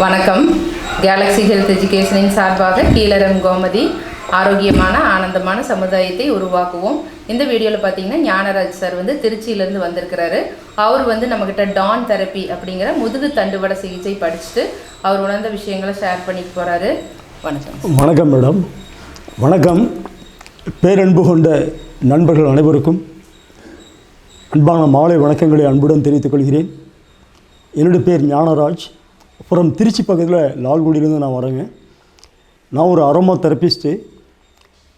வணக்கம். Galaxy health எஜுகேஷனின் சார்பாக கீழரம் கோமதி ஆரோக்கியமான ஆனந்தமான சமுதாயத்தை உருவாக்குவோம். இந்த வீடியோவில் பார்த்தீங்கன்னா ஞானராஜ் சார் திருச்சியிலேருந்து வந்திருக்கிறாரு. அவர் நம்மக்கிட்ட டான் தெரப்பி அப்படிங்கிற முதுகு தண்டுவட சிகிச்சை படிச்சுட்டு அவர் உணர்ந்த விஷயங்களை ஷேர் பண்ணிட்டு போகிறாரு. வணக்கம். வணக்கம் மேடம். வணக்கம். பேரன்பு கொண்ட நண்பர்கள் அனைவருக்கும் அன்பான மாலை வணக்கங்களை அன்புடன் தெரிவித்துக் கொள்கிறேன். என்னுடைய பேர் ஞானராஜ். அப்புறம் திருச்சி பக்கத்தில் லால்குடியிலேருந்து நான் வரேங்க. நான் ஒரு அரோமா தெரப்பிஸ்ட்டு.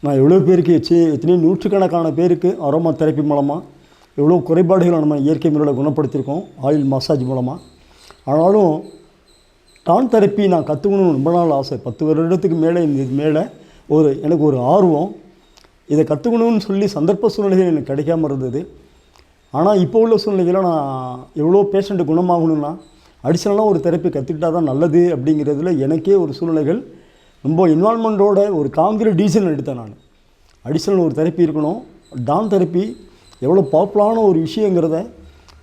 நான் எவ்வளோ பேருக்கு எத்தனையோ நூற்றுக்கணக்கான பேருக்கு அரோமா தெரப்பி மூலமாக எவ்வளோ குறைபாடுகளை நம்ம இயற்கை முறையில் குணப்படுத்தியிருக்கோம், ஆயில் மசாஜ் மூலமாக. ஆனாலும் டான் தெரப்பி நான் கற்றுக்கணும்னு ரொம்ப நாள் ஆசை. 10 வருடத்துக்கு மேலே இது மேலே எனக்கு ஒரு ஆர்வம். இதை கற்றுக்கணும்னு சொல்லி சந்தர்ப்ப சூழ்நிலைகள் எனக்கு கிடைக்காமல் இருந்தது. ஆனால் இப்போ உள்ள சூழ்நிலையில் நான் எவ்வளோ பேஷண்ட்டு குணமாகணும்னா அடிஷ்னலாக ஒரு தெரப்பி கற்றுக்கிட்டால் தான் நல்லது அப்படிங்கிறதுல எனக்கே ஒரு சூழ்நிலைகள் ரொம்ப இன்வால்மெண்ட்டோட ஒரு காங்கிரீட் டிசிஷன் எடுத்தேன். நான் அடிஷ்னல் ஒரு தெரப்பி இருக்கணும். டான் தெரப்பி எவ்வளோ பாப்புலரான ஒரு விஷயங்கிறத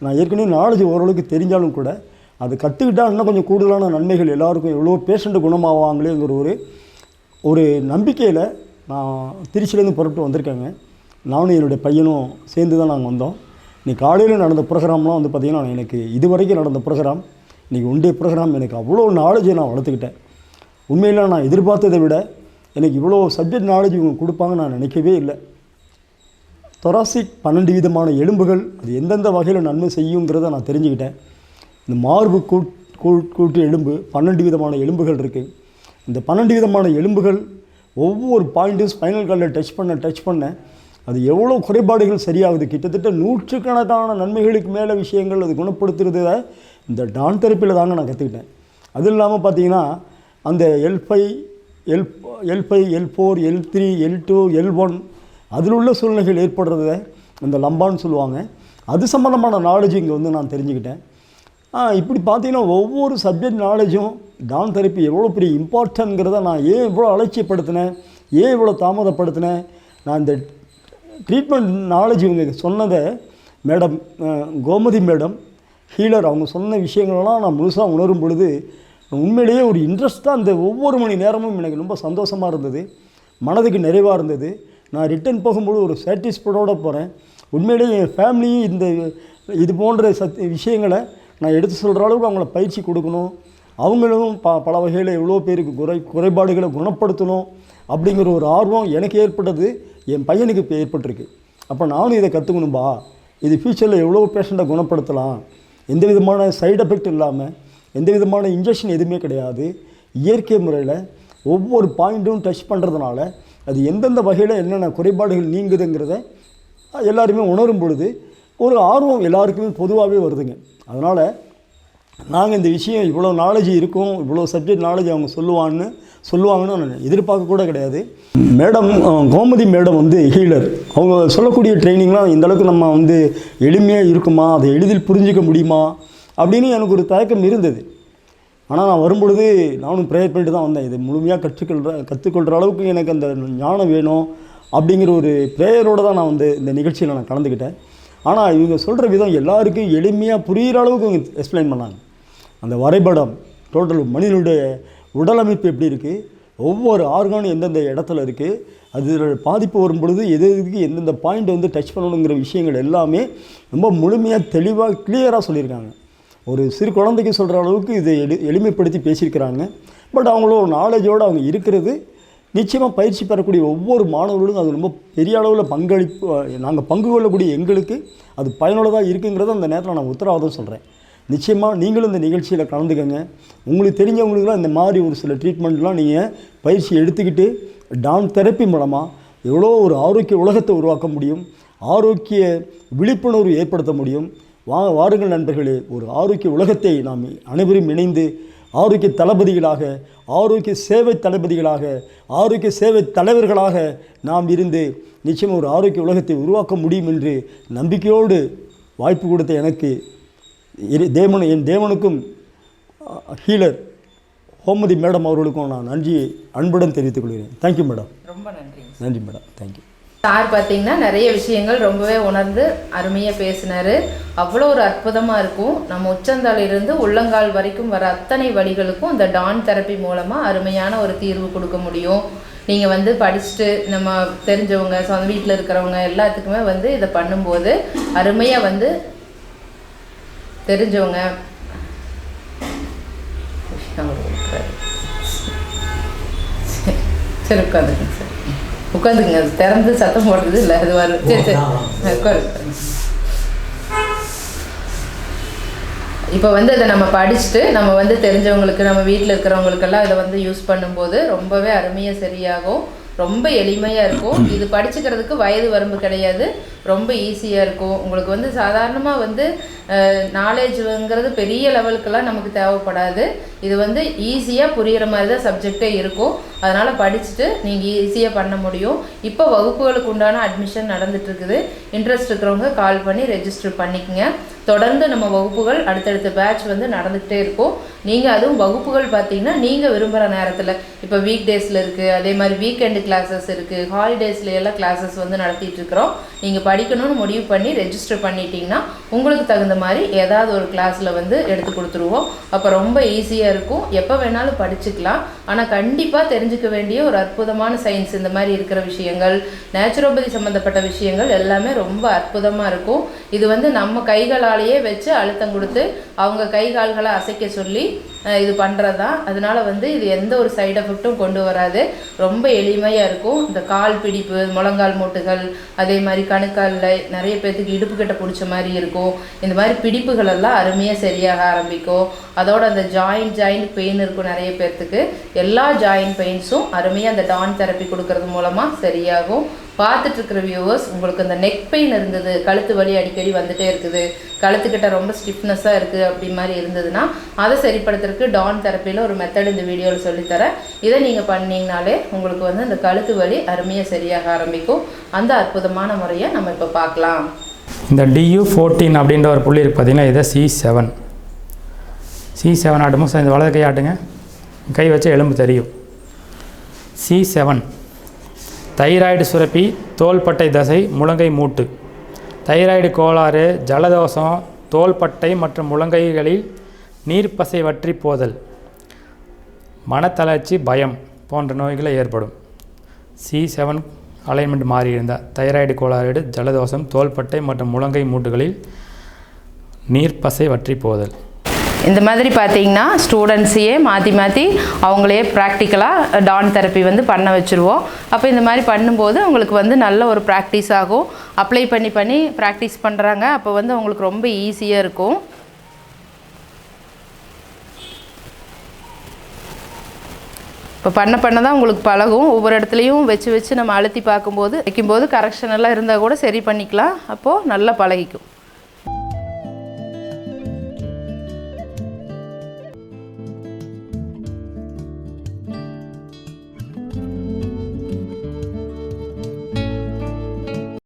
நான் ஏற்கனவே நாலேஜ் ஓரளவுக்கு தெரிஞ்சாலும் கூட அது கற்றுக்கிட்டால் இன்னும் கொஞ்சம் கூடுதலான நன்மைகள் எல்லாருக்கும் எவ்வளோ பேஷண்ட்டு குணமாவாங்களேங்கிற ஒரு நம்பிக்கையில் நான் திருச்சியிலேருந்து புறப்பட்டு வந்திருக்கேங்க. நானும் என்னுடைய பையனும் சேர்ந்து தான் நாங்கள் வந்தோம். இன்றைக்கி காலையில் நடந்த ப்ரோக்ராம்லாம் பார்த்திங்கன்னா எனக்கு இது வரைக்கும் நடந்த ப்ரோக்ராம், இன்றைக்கி ஒன் டே ப்ரோக்ராம் எனக்கு அவ்வளோ நாலேஜை நான் வளர்த்துக்கிட்டேன். உண்மையில் நான் எதிர்பார்த்ததை விட எனக்கு இவ்வளோ சப்ஜெக்ட் நாலேஜ் இவங்க கொடுப்பாங்க நான் நினைக்கவே இல்லை. தொராசிக் 12 விதமான எலும்புகள் அது எந்தெந்த வகையில் நன்மை செய்யுங்கிறத நான் தெரிஞ்சுக்கிட்டேன். இந்த மார்பு கூட்டு எலும்பு 12 விதமான எலும்புகள் இருக்குது. இந்த 12 விதமான எலும்புகள் ஒவ்வொரு பாயிண்ட்டும் ஸ்பைனல் கார்டில் டச் பண்ண அது எவ்வளோ குறைபாடுகள் சரியாகுது. கிட்டத்தட்ட நூற்றுக்கணக்கான நன்மைகளுக்கு மேலே விஷயங்கள் அது குணப்படுத்துறத இந்த டான் தெரப்பியில் தாங்க நான் கற்றுக்கிட்டேன். அது இல்லாமல் பார்த்தீங்கன்னா அந்த L5, L4, L3, L2, L1 அதில் உள்ள சூழ்நிலைகள் ஏற்படுறத இந்த லம்பான்னு சொல்லுவாங்க. அது சம்மந்தமான நாலேஜ் இங்கே நான் தெரிஞ்சுக்கிட்டேன். இப்படி பார்த்தீங்கன்னா ஒவ்வொரு சப்ஜெக்ட் நாலேஜும் டான் தெரப்பி எவ்வளோ பெரிய இம்பார்ட்டன்ட்ங்கிறத நான் ஏன் இவ்வளோ அலட்சியப்படுத்தினேன், ஏன் இவ்வளோ தாமதப்படுத்தினேன். நான் இந்த ட்ரீட்மெண்ட் நாலேஜ் இவங்க சொன்னதை மேடம் கோமதி மேடம் ஹீலர் அவங்க சொன்ன விஷயங்களெல்லாம் நான் முழுசாக உணரும் பொழுது உண்மையிலேயே ஒரு இன்ட்ரெஸ்ட்டாக அந்த ஒவ்வொரு மணி நேரமும் எனக்கு ரொம்ப சந்தோஷமாக இருந்தது, மனதுக்கு நிறைவாக இருந்தது. நான் ரிட்டன் போகும்போது ஒரு சாட்டிஸ்ஃபைடோடு போகிறேன். உண்மையிலேயே என் ஃபேமிலியும் இது போன்ற விஷயங்களை நான் எடுத்து சொல்கிற அளவுக்கு அவங்கள பயிற்சி கொடுக்கணும், அவங்களும் பல வகையில் எவ்வளோ பேருக்கு குறைபாடுகளை குணப்படுத்தணும் அப்படிங்கிற ஒரு ஆர்வம் எனக்கு ஏற்பட்டது, என் பையனுக்கு இப்போ ஏற்பட்டிருக்கு. அப்போ நானும் இதை கற்றுக்கணும்பா, இது ஃப்யூச்சரில் எவ்வளோ பேஷண்ட்டை குணப்படுத்தலாம், எந்த விதமான சைடு எஃபெக்ட் இல்லாமல், எந்த விதமான இன்ஜெக்ஷன் எதுவுமே கிடையாது, இயற்கை முறையில் ஒவ்வொரு பாயிண்ட்டும் டச் பண்ணுறதுனால அது எந்தெந்த வகையில் என்னென்ன குறைபாடுகள் நீங்குதுங்கிறத எல்லாருமே உணரும் பொழுது ஒரு ஆர்வம் எல்லாருக்குமே பொதுவாகவே வருதுங்க. அதனால் நாங்கள் இந்த விஷயம் இவ்வளோ நாலேஜ் இருக்கும், இவ்வளோ சப்ஜெக்ட் நாலேஜ் அவங்க சொல்லுவாங்கன்னு நான் எதிர்பார்க்க கூட கிடையாது. மேடம் கோமதி மேடம் ஹீலர் அவங்க சொல்லக்கூடிய ட்ரைனிங்லாம் இந்தளவுக்கு நம்ம எளிமையாக இருக்குமா, அதை எளிதில் புரிஞ்சிக்க முடியுமா அப்படின்னு எனக்கு ஒரு தயக்கம் இருந்தது. ஆனால் நான் வரும்பொழுது நானும் ப்ரேயர் பண்ணிட்டு தான் வந்தேன். இதை முழுமையாக கற்றுக்கொள்கிற அளவுக்கு எனக்கு அந்த ஞானம் வேணும் அப்படிங்கிற ஒரு ப்ரேயரோடு தான் நான் இந்த நிகழ்ச்சியில் நான் கலந்துக்கிட்டேன். ஆனால் இவங்க சொல்கிற விதம் எல்லாருக்கும் எளிமையாக புரிகிற அளவுக்கு இவங்க எக்ஸ்பிளைன் பண்ணாங்க. அந்த வரைபடம் டோட்டல் மனிதனுடைய உடல் அமைப்பு எப்படி இருக்குது, ஒவ்வொரு ஆர்கானும் எந்தெந்த இடத்துல இருக்குது, அது பாதிப்பு வரும் பொழுது எதுக்கு எந்தெந்த பாயிண்ட் டச் பண்ணணுங்கிற விஷயங்கள் எல்லாமே ரொம்ப முழுமையாக தெளிவாக கிளியராக சொல்லியிருக்காங்க. ஒரு சிறு குழந்தைக்கு சொல்கிற அளவுக்கு இதை எளிமைப்படுத்தி பேசியிருக்கிறாங்க. பட் அவங்களோட நாலேஜோடு அவங்க இருக்கிறது நிச்சயமாக பயிற்சி பெறக்கூடிய ஒவ்வொரு மாணவர்களுக்கும் அது ரொம்ப பெரிய அளவில் நாங்கள் பங்கு கொள்ளக்கூடிய எங்களுக்கு அது பயனுள்ளதாக இருக்குங்கிறத அந்த நேரத்தில் நான் உத்தரவாதம் சொல்கிறேன். நிச்சயமாக நீங்களும் இந்த நிகழ்ச்சியில் கலந்துக்கங்க. உங்களுக்கு தெரிஞ்சவங்களுக்குலாம் இந்த மாதிரி ஒரு சில ட்ரீட்மெண்ட்லாம் நீங்கள் பயிற்சி எடுத்துக்கிட்டு டான் தெரப்பி மூலமாக எவ்வளோ ஒரு ஆரோக்கிய உலகத்தை உருவாக்க முடியும், ஆரோக்கிய விழிப்புணர்வு ஏற்படுத்த முடியும். வாருங்கள் நண்பர்களே, ஒரு ஆரோக்கிய உலகத்தை நாம் அனைவரும் இணைந்து ஆரோக்கிய தளபதிகளாக, ஆரோக்கிய சேவை தளபதிகளாக, ஆரோக்கிய சேவை தலைவர்களாக நாம் இருந்து நிச்சயம் ஒரு ஆரோக்கிய உலகத்தை உருவாக்க முடியும் என்று நம்பிக்கையோடு வாய்ப்பு கொடுத்த எனக்கு என் தேவனுக்கும் ஹீலர் கோமதி மேடம் அவர்களுக்கும் நான் நன்றி அன்புடன் தெரிவித்துக் கொள்கிறேன். Thank you madam. ரொம்ப நன்றி. நன்றி மேடம். தேங்க்யூ. சார் பார்த்தீங்கன்னா நிறைய விஷயங்கள் ரொம்பவே உணர்ந்து அருமையாக பேசினார். அவ்வளோ ஒரு அற்புதமாக இருக்கும். நம்ம உச்சந்தாலிலிருந்து உள்ளங்கால் வரைக்கும் வர அத்தனை வலிகளுக்கும் இந்த டான் தெரப்பி மூலமாக அருமையான ஒரு தீர்வு கொடுக்க முடியும். நீங்கள் வந்து படிச்சுட்டு நம்ம தெரிஞ்சவங்க சொந்த வீட்டில் இருக்கிறவங்க எல்லாத்துக்குமே வந்து இதை பண்ணும்போது அருமையாக வந்து தெரிஞ்சவங்க சரி உட்காந்துக்குங்க சார், உட்காந்துக்குங்க. அது திறந்து சத்தம் போடுறது இல்லை, அது வரும். சரி சரி உட்காருங்க. இப்போ வந்து இதை நம்ம படிச்சுட்டு நம்ம வந்து தெரிஞ்சவங்களுக்கு நம்ம வீட்டில் இருக்கிறவங்களுக்கெல்லாம் இதை வந்து யூஸ் பண்ணும்போது ரொம்பவே அருமையாக சரியாகும். ரொம்ப எளிமையாக இருக்கும். இது படிச்சுக்கிறதுக்கு வயது வரம்பு கிடையாது, ரொம்ப ஈஸியாக இருக்கும். உங்களுக்கு வந்து சாதாரணமாக வந்து நாலேஜுங்கிறது பெரிய லெவலுக்கெல்லாம் நமக்கு தேவைப்படாது. இது வந்து ஈஸியாக புரிகிற மாதிரி தான் சப்ஜெக்டே இருக்கும். அதனால் படிச்சுட்டு நீங்கள் ஈஸியாக பண்ண முடியும். இப்போ வகுப்புகளுக்கு உண்டான அட்மிஷன் நடந்துகிட்ருக்குது. இன்ட்ரெஸ்ட் இருக்கிறவங்க கால் பண்ணி ரெஜிஸ்டர் பண்ணிக்கங்க. தொடர்ந்து நம்ம வகுப்புகள் அடுத்தடுத்த பேட்ச் வந்து நடந்துகிட்டே இருக்கும். நீங்கள் அதுவும் வகுப்புகள் பார்த்தீங்கன்னா நீங்கள் விரும்புகிற நேரத்தில், இப்போ வீக் டேஸில் இருக்குது, அதே மாதிரி வீக்கெண்டு கிளாஸஸ் இருக்குது, ஹாலிடேஸில் எல்லாம் கிளாஸஸ் வந்து நடத்திட்டு இருக்கிறோம். நீங்கள் படிக்கணும்னு முடிவு பண்ணி ரெஜிஸ்டர் பண்ணிட்டீங்கன்னா உங்களுக்கு தகுந்த மாதிரி ஏதாவது ஒரு கிளாஸில் வந்து எடுத்து கொடுத்துருவோம். அப்போ ரொம்ப ஈஸியாக இருக்கும். எப்போ வேணாலும் படிச்சுக்கலாம். ஆனால் கண்டிப்பாக தெரிஞ்சுக்க வேண்டிய ஒரு அற்புதமான சயின்ஸ் இந்த மாதிரி இருக்கிற விஷயங்கள், நேச்சுரோபதி சம்மந்தப்பட்ட விஷயங்கள் எல்லாமே ரொம்ப அற்புதமாக இருக்கும். இது வந்து நம்ம கைகளாலேயே வச்சு அழுத்தம் கொடுத்து அவங்க கை கால்களை அசைக்க சொல்லி இது பண்ணுறது தான். அதனால் வந்து இது எந்த ஒரு சைடு எஃபெக்ட்டும் கொண்டு வராது. ரொம்ப எளிமையாக இருக்கும். இந்த கால் பிடிப்பு, முழங்கால் மூட்டுகள், அதே மாதிரி கணுக்காலில் நிறைய பேர்த்துக்கு இடுப்பு கிட்ட பிடிச்ச மாதிரி இருக்கும். இந்த மாதிரி பிடிப்புகள் எல்லாம் அருமையாக சரியாக ஆரம்பிக்கும். அதோட அந்த ஜாயிண்ட் பெயின் இருக்கும் நிறைய பேர்த்துக்கு. எல்லா ஜாயிண்ட் பெயின்ஸும் அருமையாக அந்த டான் தெரப்பி கொடுக்கறது மூலமாக சரியாகும். பார்த்துட்டு இருக்கிற வியூவர்ஸ், உங்களுக்கு இந்த நெக் பெயின் இருந்தது, கழுத்து வலி அடிக்கடி வந்துகிட்டே இருக்குது, கழுத்துக்கிட்ட ரொம்ப ஸ்டிஃப்னஸாக இருக்குது அப்படி மாதிரி இருந்ததுன்னா அதை சரிப்படுத்துறதுக்கு டான் தெரப்பியில் ஒரு மெத்தட் இந்த வீடியோவில் சொல்லித்தரேன். இதை நீங்கள் பண்ணிங்கனாலே உங்களுக்கு வந்து இந்த கழுத்து வலி அருமையாக சரியாக ஆரம்பிக்கும். அந்த அற்புதமான முறையை நம்ம இப்போ பார்க்கலாம். இந்த DU14 அப்படின்ற ஒரு புள்ளி இருக்குது பார்த்தீங்கன்னா, இதை C7 ஆட்டுமோ சார். இந்த வலது கை ஆட்டுங்க, கை வச்சு எலும்பு தெரியும். C7 தைராய்டு சுரப்பி, தோள்பட்டை தசை, முழங்கை மூட்டு. தைராய்டு கோளாறு, ஜலதோஷம், தோள்பட்டை மற்றும் முழங்கைகளில் நீர்ப்பசை வற்றி போதல், மனத்தளர்ச்சி, பயம் போன்ற நோய்களை ஏற்படும். C7 அலைன்மெண்ட் மாறி இருந்தால் தைராய்டு கோளாறு, ஜலதோஷம், தோள்பட்டை மற்றும் முழங்கை மூட்டுகளில் நீர்ப்பசை வற்றி போதல். இந்த மாதிரி பார்த்தீங்கன்னா ஸ்டூடெண்ட்ஸையே மாற்றி அவங்களே ப்ராக்டிக்கலாக டான் தெரப்பி வந்து பண்ண வச்சுருவோம். அப்போ இந்த மாதிரி பண்ணும்போது அவங்களுக்கு வந்து நல்ல ஒரு ப்ராக்டிஸ் ஆகும். அப்ளை பண்ணி ப்ராக்டிஸ் பண்ணுறாங்க. அப்போ வந்து அவங்களுக்கு ரொம்ப ஈஸியாக இருக்கும். இப்போ பண்ண தான் உங்களுக்கு பழகும். ஒவ்வொரு இடத்துலையும் வச்சு நம்ம அழுத்தி வைக்கும்போது கரெக்ஷன் எல்லாம் இருந்தால் கூட சரி பண்ணிக்கலாம். அப்போது நல்லா பழகிக்கும்.